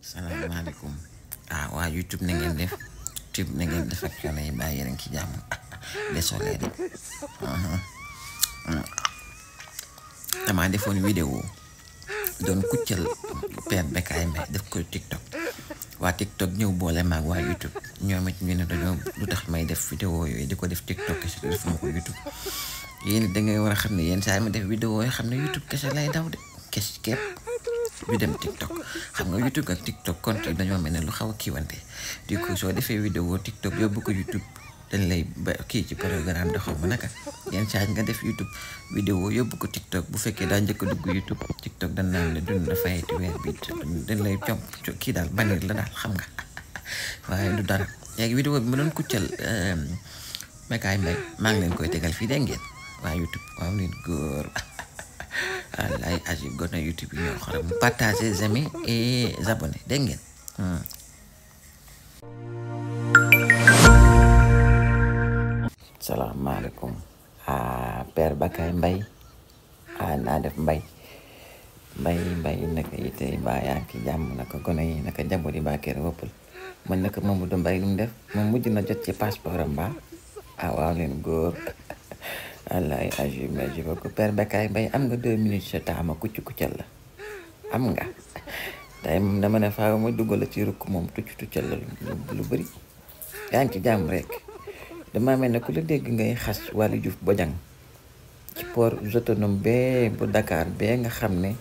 salaamaaleykum waa YouTube na ngeen def YouTube na ngeen def ak xale yi bàyyi yéen ci jàmm désolé de damaa defoon vidéo doon kuccal Père Bécaye Mbaye def ko TikTok waa TikTok ñëw boole maag waa YouTube ñoom it ñu ne dañoo lu tax may def vidéo yooyu di ko def TikTok kese defuma ko YouTube yéen it da ngay war a xam ne yenn saa yi ma def vidéo yoo xam ne YouTube kese lay daw de kes képp bi dem TikTok xam nga YouTube ak TikTok compte yi dañoo mel ne lu xaw a kiiwante du coup soo defee vidéo TikTok yóbbu ko YouTube dañ lay ba kii ci programme de xaw ma naka yenn saa nga def YouTube vidéo yóbbu ko TikTok bu fekkee daa njëkk a dugg YouTube TikTok dañ naan la dund dafay ti weer bi dañ lay comp kii daal banir la daal xam nga waaye du dara léegi vidéo bi ma doon kuccal Bécaye Mbaye maa ngi leen koy tegal fii dégg ngeen waa YouTube waaw leen góor wallaay Agib gone YouTube yi ñoo xorom partagez, aimez et abonnez dégg ngeen salaamaaleykum Père Bécaye Mbaye naa def Mbaye naka yite mbaa yaa ngi ci jàmm naka gone yi naka njaboot yi baa kër wëppal man naka Mamadou Mbaye lu mu def moom mujj na jot ci passeport am ba waaw leen góor wallaay Agib merci beaucoup Père Bécaye Mbaye am nga 2 minutes sa taama kuccal la am nga day moom dama ne faaw ma duggal ci rukk moom tuccal la lu bëri yaa ngi ci jàmm rek dama mel ne ku la dégg ngay xas Waly Diouf Bodiang ci port autonome bee bu Dakar bee nga xam ne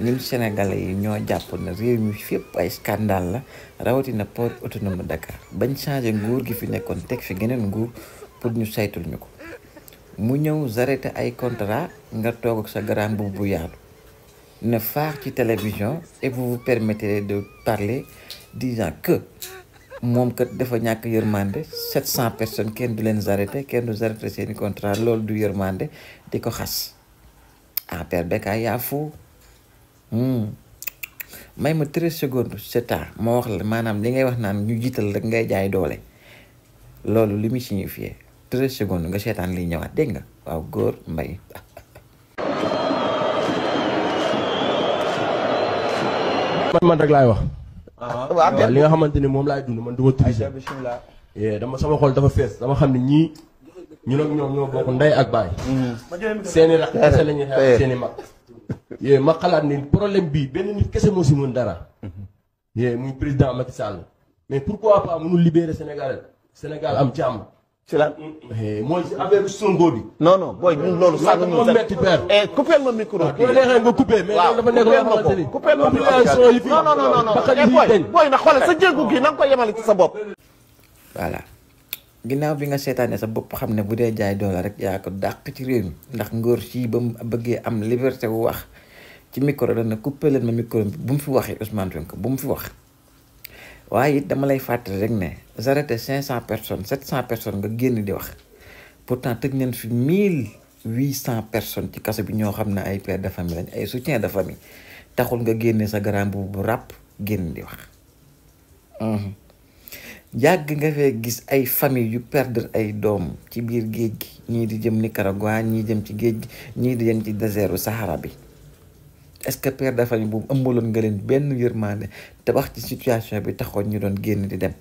ñun sénégalais yi ñoo jàpp na réew mi fépp ay scandale la rawatina port autonome bu Dakar bañ changé nguur gi fi nekkoon teg fi geneen nguur pour ñu saytul ñu ko mu ñëw arrêté ay contrat nga toog ak sa grand boobu bu yaatu ne faax ci télévision et vous vous permettez de parler disant que moom kat dafa ñàkk yërmande 700 personnes kenn du leen arrêté kenn du arrêté seeni contrat loolu du yërmande di ko xas Père Bécaye yaa foo may ma 13 secondes c'est tard moo wax la maanaam li ngay wax naan ñu jiital rek ngay jaay doole loolu li mu signifié 13 secondes nga seetaan liy ñëwaat dégg nga waaw góor Mbaye man rek laay wax waaw li nga xamante ni moom laay dund man du ma tricher dama sama xol dafa fees dama xam ne ñii ñun ak ñoom ñoo bokk ndey ak baay seeni rakk kese la ñuy xeex seeni mag ma xalaat ni problème bii benn nit kese moo si mën dara muy président Macky Sall mais pourquoi pas mënul libérer Sénégal am jàmm ci lan mooy si affaire Sonko bi non booy loolu sànq ñu metti père coupé ma micro bi neexee nga coupé mais dafa nekk loo xamante ni coupé ma population yi fi non booy na xoolal sa jéegu gi na nga ko yemale ci sa bopp voilà ginnaaw bi nga seetaane sa bopp xam ne bu dee jaay doole rek yaa ko dàq ci réew mi ndax ngóor sii ba mu bëggee am liberté wu wax ci micro dana coupé leen ma micro bi bu mu fi waxee Ousmane Sonko bu mu fi wax waaye it dama lay fàttali rek ne arrêté 500 personnes 700 personnes nga génn di wax pourtant tëj nañ fi 1800 personnes ci kaso bi ñoo xam ne ay père de famille lañ ay soutien de famille taxul nga génne sa grand bu ràpp génn di wax yàgg nga fee gis ay famille yu perdre ay doom ci biir géej gi ñii di jëm Nicaragua ñii jëm ci géej gi ñii di jëm ci désertu Sahara bi est-ce que père de famille boobu ëmbaloon nga leen benn yërmande te wax ci situation bi taxoon ñu doon génn di dem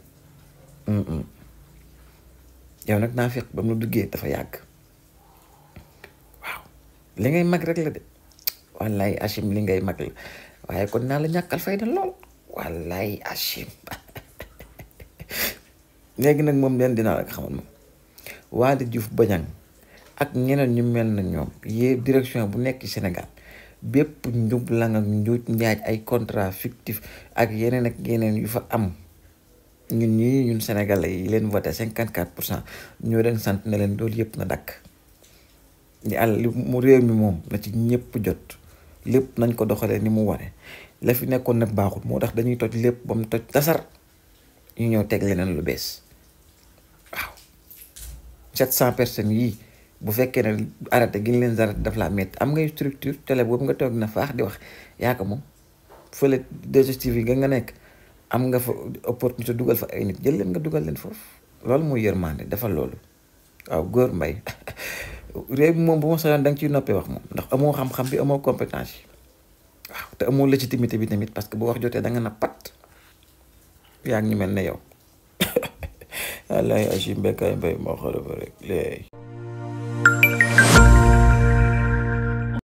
yow nag naa fekk ba mu duggee dafa yàgg waaw li ngay mag rek la de wallaay Achim li ngay mag la waaye kon naa la ñàkkal fayda lool wallaay Achim léegi nag moom leen dinaa la xamal moom Waly Diouf Bodiang ak ñeneen ñu mel na ñoom yee direction bu nekk ci Sénégal bépp njub lang ak njuuj njaaj ay contrat fictif ak yeneen yu fa am ñun sénégalais yi leen voté 54% ñoo leen sant ne leen loolu yëpp na dakk di àll mu réew mi moom na ci ñëpp jot lépp nañ ko doxalee ni mu ware la fi nekkoon nag baaxul moo tax dañuy toj lépp ba mu toj tasar ñu ñëw teg leneen lu bees waaw 700 personnes yii bu fekkee ne arrêté gi ñu leen arrêté daf laa métti am ngay structure télé boobu nga toog na faax di wax yaa ko moom fële 2STV ga nga nekk am nga fa opportunité dugal fa ay nit jël leen nga dugal leen foofu loolu mooy yërmande defal loolu waaw góor Mbaye réew mi moom bu ma soxlaan da nga ciy noppee wax moom ndax amoo xam-xam bi amoo compétence yi waaw te amoo légitimité bi tamit parce que bu wax jotee da nga na pat yaa ngi ñu mel ne yow wallahi Agim Bécaye Mbaye moo xoolal ba rek léegi